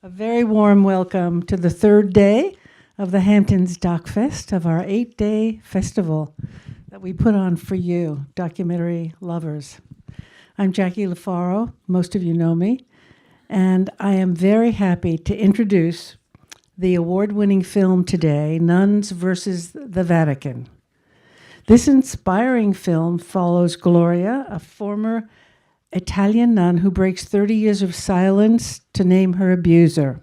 A very warm welcome to the third day of the Hamptons Doc Fest, of our 8-day festival that we put on for you, documentary lovers. I'm Jackie LaFaro, most of you know me, and I am very happy to introduce the award-winning film today, Nuns versus the Vatican. This inspiring film follows Gloria, a former Italian nun who breaks 30 years of silence to name her abuser.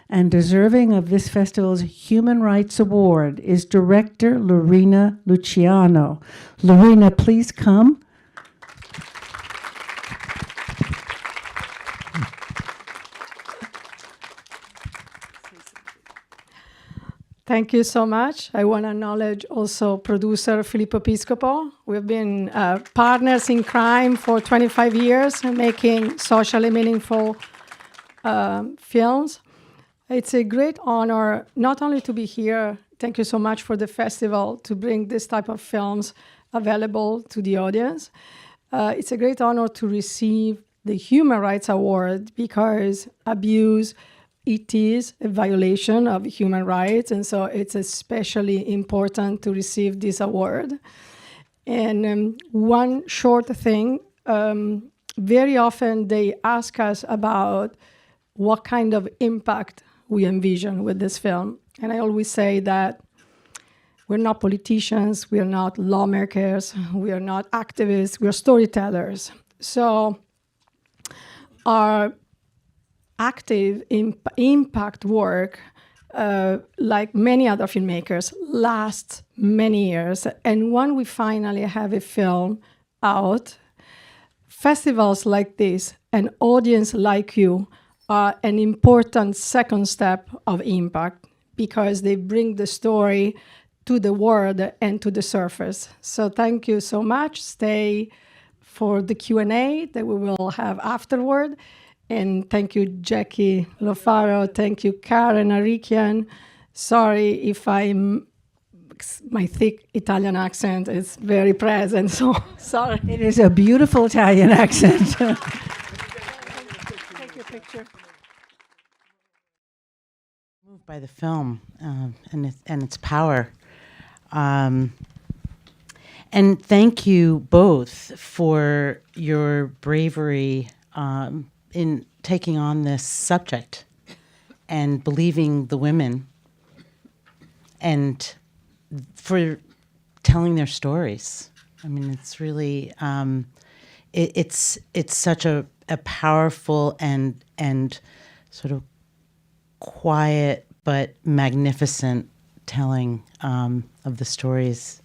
And deserving of this festival's Human Rights Award is director Lorena Luciano. Lorena, please come. Thank you so much. I want to acknowledge also producer Filippo Piscopo. We've been partners in crime for 25 years, making socially meaningful films. It's a great honor not only to be here, thank you so much for the festival, to bring this type of films available to the audience. It's a great honor to receive the Human Rights Award because abuse, it is a violation of human rights, and so it's especially important to receive this award. And one short thing, very often they ask us about what kind of impact we envision with this film. And I always say that we're not politicians, we are not lawmakers, we are not activists, we are storytellers. So our active impact work, like many other filmmakers, lasts many years. And when we finally have a film out, festivals like this, an audience like you, are an important second step of impact because they bring the story to the world and to the surface. So thank you so much. Stay for the Q&A that we will have afterward. And thank you, Jackie Lofaro. Thank you, Karen Arikian. Sorry if my thick Italian accent is very present, so sorry. It is a beautiful Italian accent. Take your picture. Moved by the film and its power. And thank you both for your bravery in taking on this subject and believing the women and for telling their stories. I mean, it's really, it's such a powerful and sort of quiet but magnificent telling of the stories.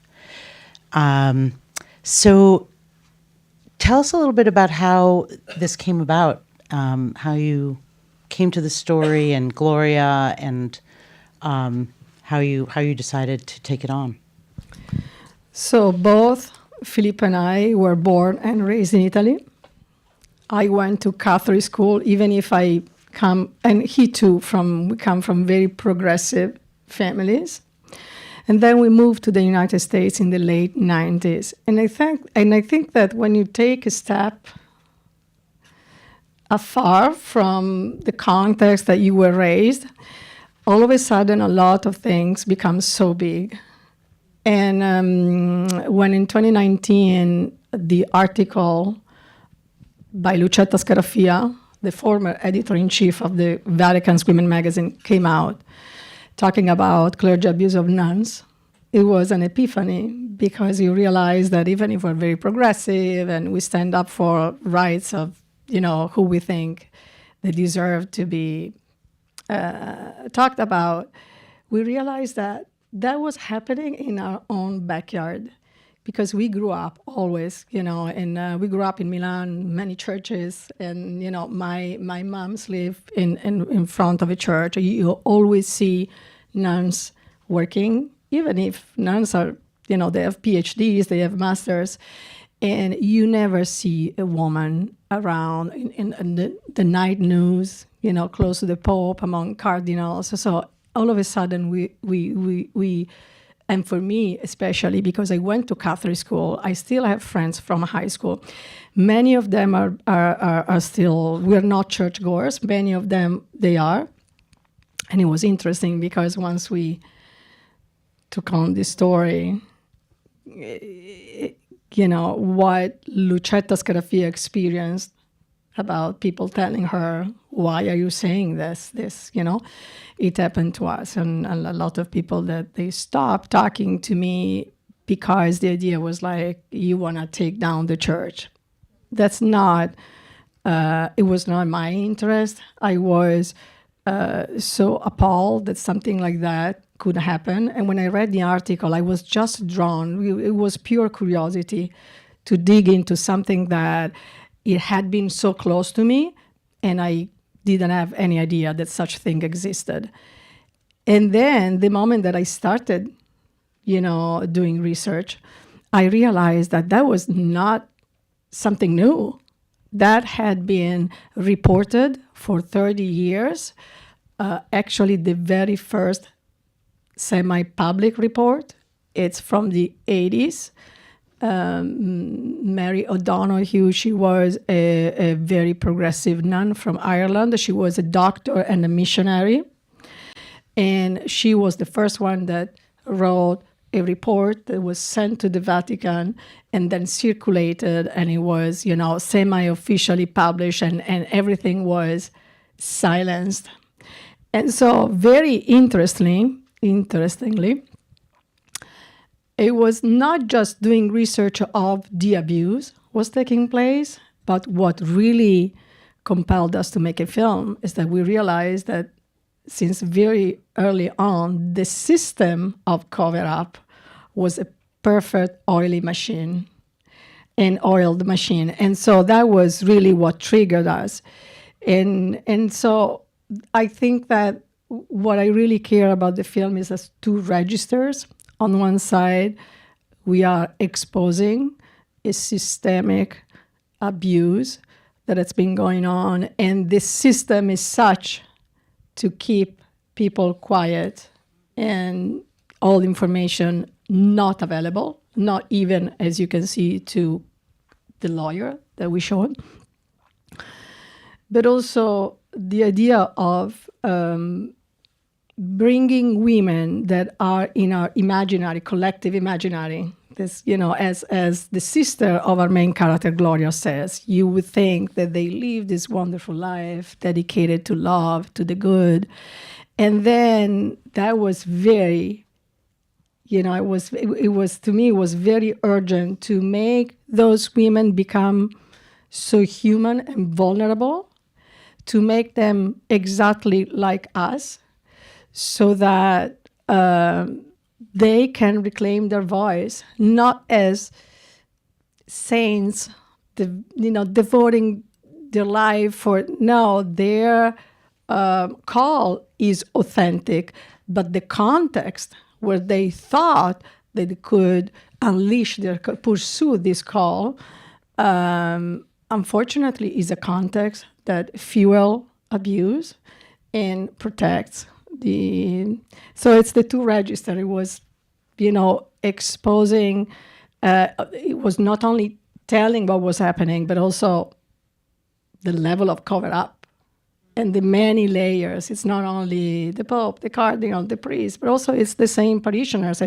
So tell us a little bit about how this came about, how you came to the story and Gloria, and how you decided to take it on. So both Filippo and I were born and raised in Italy. I went to Catholic school, even if I come, and he too, we come from very progressive families. And then we moved to the United States in the late 90s. And I think that when you take a step afar from the context that you were raised, all of a sudden a lot of things become so big. And when in 2019, the article by Lucetta Scarafia, the former editor-in-chief of the Vatican's Women magazine, came out, talking about clergy abuse of nuns, it was an epiphany because you realize that even if we're very progressive and we stand up for rights of, who we think they deserve to be talked about, we realize that was happening in our own backyard because we grew up always, and we grew up in Milan, many churches, and, my moms live in front of a church. You always see nuns working, even if nuns are, they have PhDs, they have masters, and you never see a woman around in the night news, close to the Pope, among cardinals. So all of a sudden we And for me, especially because I went to Catholic school, I still have friends from high school. Many of them are still, we're not churchgoers. Many of them, they are. And it was interesting because once we took on this story, you know, what Lucetta Scarafia experienced about people telling her, why are you saying this, you know, it happened to us. And a lot of people that they stopped talking to me because the idea was like, you want to take down the church. That's not, it was not my interest. I was so appalled that something like that could happen. And when I read the article, I was just drawn. It was pure curiosity to dig into something that it had been so close to me, and I didn't have any idea that such thing existed. And then the moment that I started, you know, doing research, I realized that that was not something new. That had been reported for 30 years. Actually, the very first semi-public report, it's from the 80s. Mary O'Donoghue, she was a very progressive nun from Ireland. She was a doctor and a missionary. And she was the first one that wrote a report that was sent to the Vatican and then circulated, and it was, you know, semi-officially published, and everything was silenced. And so very interestingly, it was not just doing research of the abuse was taking place, but what really compelled us to make a film is that we realized that since very early on, the system of cover-up was a perfect oily machine, an oiled machine. And so that was really what triggered us. And so I think that what I really care about the film is as two registers. On one side, we are exposing a systemic abuse that has been going on, and this system is such to keep people quiet and all information not available, not even, as you can see, to the lawyer that we showed. But also the idea of bringing women that are in our imaginary, collective imaginary. This, you know, as the sister of our main character, Gloria, says, you would think that they live this wonderful life dedicated to love, to the good. And then that was very, you know, it was to me, it was very urgent to make those women become so human and vulnerable, to make them exactly like us, so that they can reclaim their voice, not as saints, devoting their life for, no, their call is authentic, but the context where they thought that they could pursue this call, unfortunately, is a context that fuel abuse and protects so it's the two register. It was, you know, exposing, it was not only telling what was happening, but also the level of cover up and the many layers. It's not only the Pope, the Cardinal, the priest, but also it's the same parishioners.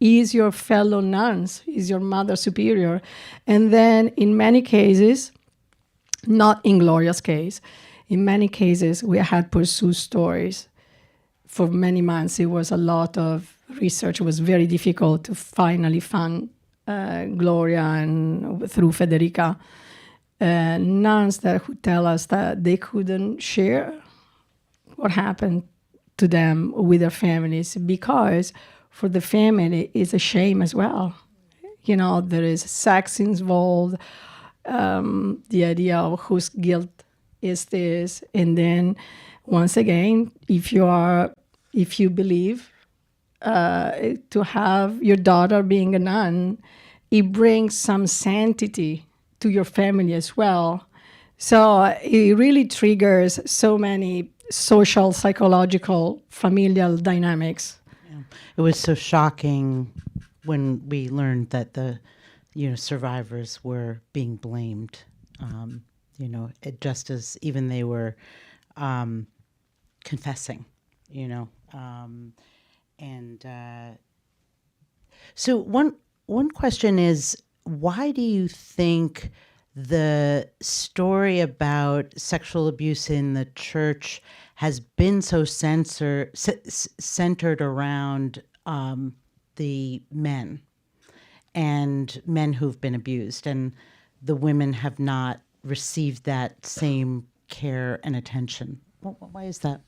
Is your fellow nuns, is your Mother Superior. And then in many cases, not in Gloria's case, in many cases we had pursued stories. For many months, it was a lot of research. It was very difficult to finally find Gloria and through Federica, nuns that would tell us that they couldn't share what happened to them with their families, because for the family it's a shame as well. You know, there is sex involved, the idea of whose guilt is this, and then once again, if you believe to have your daughter being a nun, it brings some sanctity to your family as well. So it really triggers so many social, psychological, familial dynamics. Yeah. It was so shocking when we learned that the, survivors were being blamed. Just as even they were confessing. So one question is, why do you think the story about sexual abuse in the church has been so centered around the men and men who've been abused, and the women have not received that same care and attention? Why is that?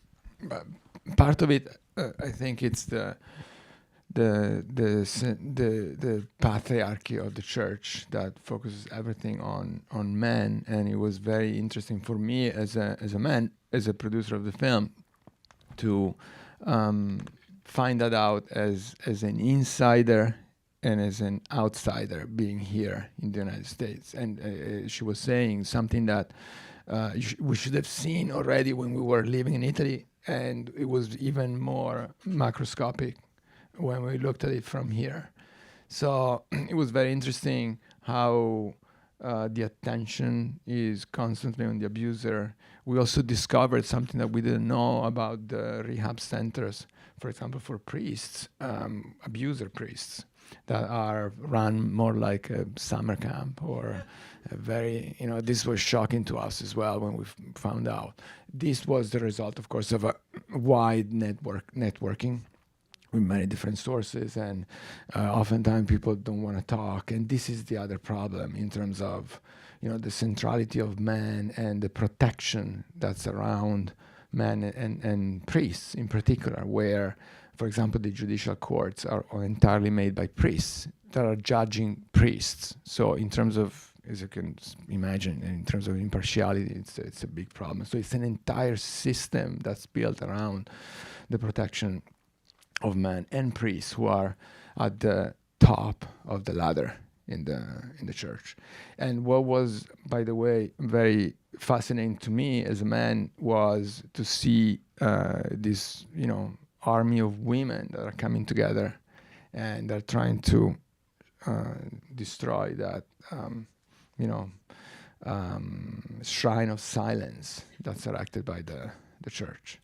Part of it, I think, it's the patriarchy of the church that focuses everything on men, and it was very interesting for me as a man, as a producer of the film, to find that out as an insider and as an outsider being here in the United States. And she was saying something that we should have seen already when we were living in Italy, and it was even more macroscopic when we looked at it from here. So it was very interesting how the attention is constantly on the abuser. We also discovered something that we didn't know about the rehab centers, for example, for priests, abuser priests, that are run more like a summer camp or a very, this was shocking to us as well when we found out. This was the result, of course, of a wide networking with many different sources, and oftentimes people don't want to talk. And this is the other problem in terms of, the centrality of men and the protection that's around men and priests in particular, where, for example, the judicial courts are entirely made by priests that are judging priests. So in terms of, as you can imagine, in terms of impartiality, it's a big problem. So it's an entire system that's built around the protection of men and priests who are at the top of the ladder in the church. And what was, by the way, very fascinating to me as a man was to see this, army of women that are coming together, and they're trying to destroy that, shrine of silence that's erected by the church.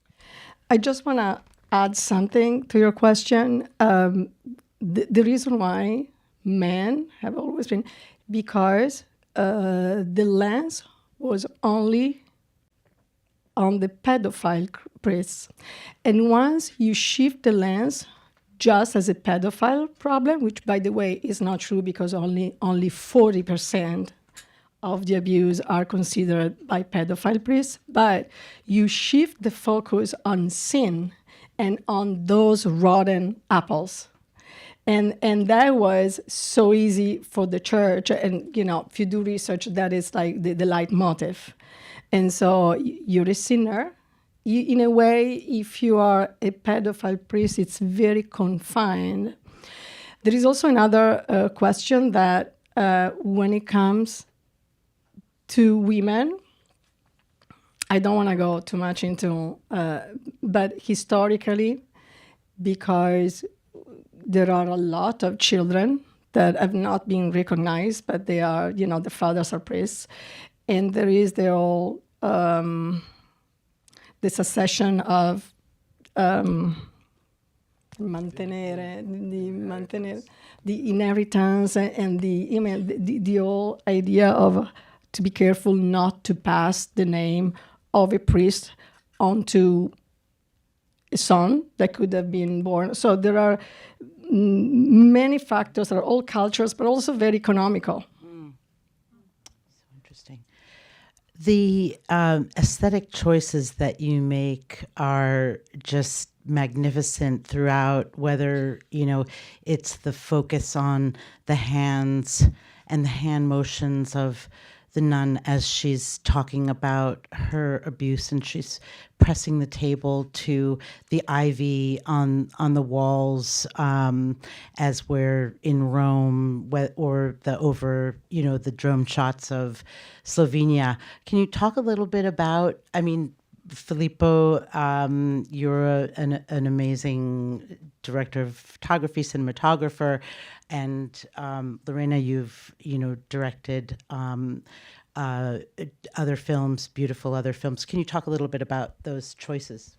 I just want to add something to your question. The reason why men have always been, because the lens was only on the pedophile priests. And once you shift the lens just as a pedophile problem, which, by the way, is not true because only 40% of the abuse are considered by pedophile priests, but you shift the focus on sin and on those rotten apples. And that was so easy for the church. And, if you do research, that is like the leitmotif. And so you're a sinner. In a way, if you are a pedophile priest, it's very confined. There is also another question that when it comes to women, I don't want to go too much into, but historically, because there are a lot of children that have not been recognized, but they are, the fathers are priests. And there is the whole, the succession of mantenere, the inheritance and the whole idea of to be careful not to pass the name of a priest onto a son that could have been born. So there are many factors that are all cultures, but also very economical. So interesting. The aesthetic choices that you make are just magnificent throughout, whether, it's the focus on the hands and the hand motions of the nun as she's talking about her abuse, and she's pressing the table to the ivy on the walls as we're in Rome, or the drone shots of Slovenia. Can you talk a little bit about, Filippo, you're an amazing director of photography, cinematographer, and Lorena, you've directed other films, beautiful other films. Can you talk a little bit about those choices?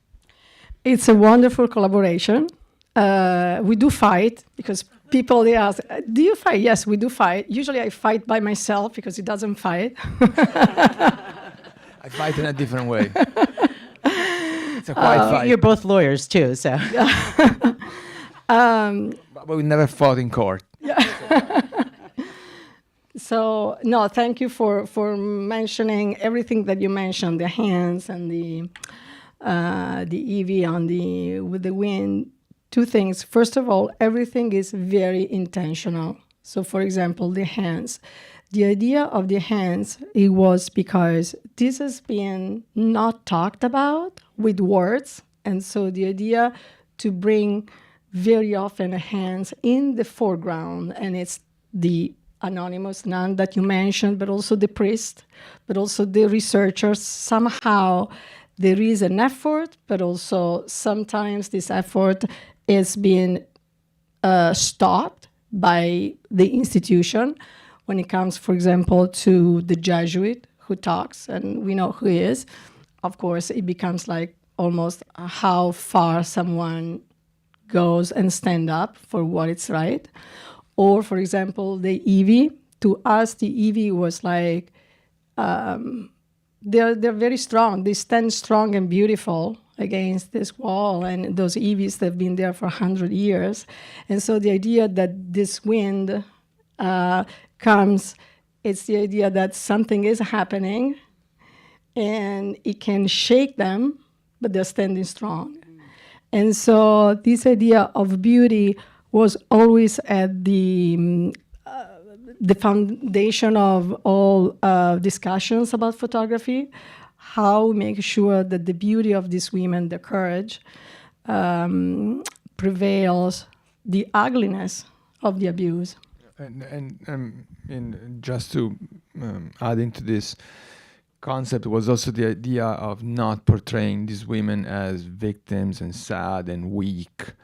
It's a wonderful collaboration. We do fight because people, they ask, do you fight? Yes, we do fight. Usually I fight by myself because he doesn't fight. I fight in a different way. It's a quiet fight. You're both lawyers too, so. But we never fought in court. So, no, thank you for mentioning everything that you mentioned, the hands and the EV with the wind. Two things. First of all, everything is very intentional. So, for example, the hands. The idea of the hands, it was because this has been not talked about with words. And so the idea to bring very often hands in the foreground, and it's the anonymous nun that you mentioned, but also the priest, but also the researchers. Somehow there is an effort, but also sometimes this effort is being stopped by the institution when it comes, for example, to the Jesuit who talks, and we know who he is. Of course, it becomes like almost how far someone goes and stand up for what is right. Or, for example, the Eevee. To us, the Eevee was like, they're very strong. They stand strong and beautiful against this wall, and those Eevees that have been there for 100 years. And so the idea that this wind comes, it's the idea that something is happening, and it can shake them, but they're standing strong. And so this idea of beauty was always at the foundation of all discussions about photography, how make sure that the beauty of these women, the courage, prevails the ugliness of the abuse. And just to add into this concept was also the idea of not portraying these women as victims and sad and weak,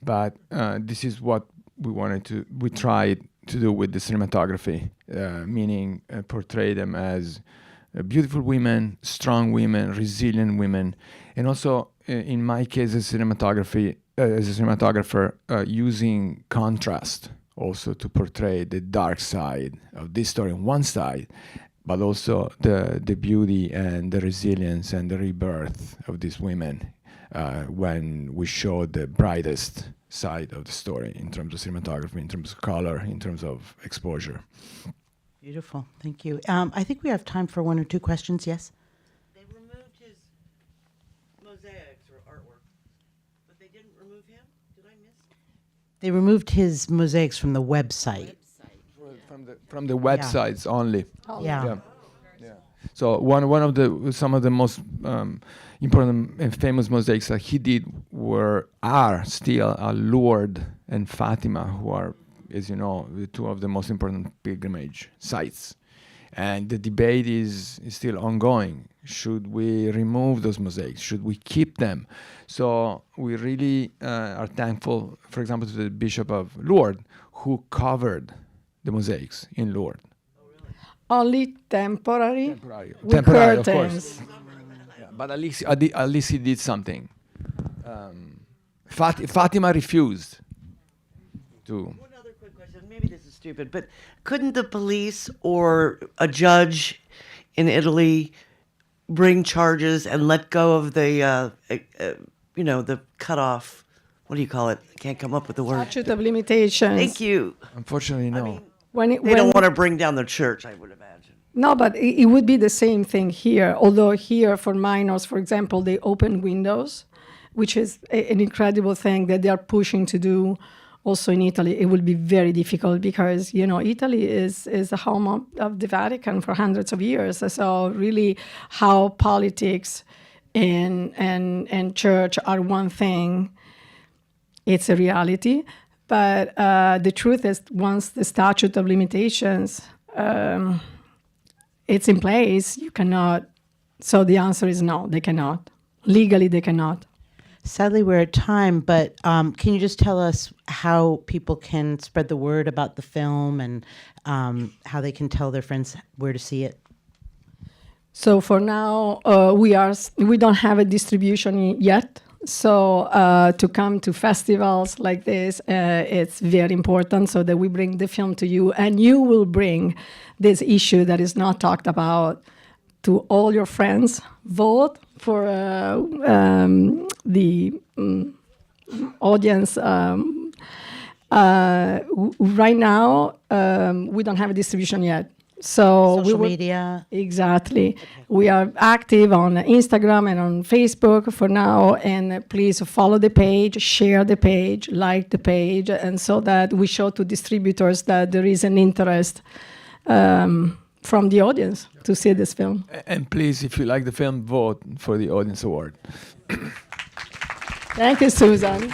but this is what we tried to do with the cinematography, meaning portray them as beautiful women, strong women, resilient women, and also in my case as a cinematographer, using contrast also to portray the dark side of this story on one side, but also the beauty and the resilience and the rebirth of these women when we show the brightest side of the story in terms of cinematography, in terms of color, in terms of exposure. Beautiful, thank you. I think we have time for one or two questions, yes? They removed his mosaics or artwork, but they didn't remove him? Did I miss? They removed his mosaics from the website. From the websites only. Yeah. So some of the most important and famous mosaics that he did are still Lourdes and Fatima, who are, as you know, the two of the most important pilgrimage sites. And the debate is still ongoing. Should we remove those mosaics? Should we keep them? So we really are thankful, for example, to the Bishop of Lourdes, who covered the mosaics in Lourdes. Only temporary. With Temporary, of curtains. course. Yeah, but at least he did something. Fatima refused to. One other quick question. Maybe this is stupid, but couldn't the police or a judge in Italy bring charges and let go of the, the cutoff? What do you call it? I can't come up with the word. Statute of limitations. Thank you. Unfortunately, no. I mean, When they don't want to bring down the church, I would imagine. No, but it would be the same thing here. Although here for minors, for example, they open windows, which is an incredible thing that they are pushing to do. Also in Italy, it will be very difficult because, Italy is the home of the Vatican for hundreds of years. So really how politics and church are one thing, it's a reality. But the truth is, once the statute of limitations it's in place, you cannot. So the answer is no, they cannot. Legally, they cannot. Sadly, we're at time, but can you just tell us how people can spread the word about the film and how they can tell their friends where to see it? So for now, we don't have a distribution yet. So to come to festivals like this, it's very important so that we bring the film to you, and you will bring this issue that is not talked about to all your friends. Vote for the audience. Right now, we don't have a distribution yet. So Social media? Exactly. Okay. We are active on Instagram and on Facebook for now. And please follow the page, share the page, like the page, and so that we show to distributors that there is an interest from the audience to see this film. And please, if you like the film, vote for the Audience Award. Thank you, Susan.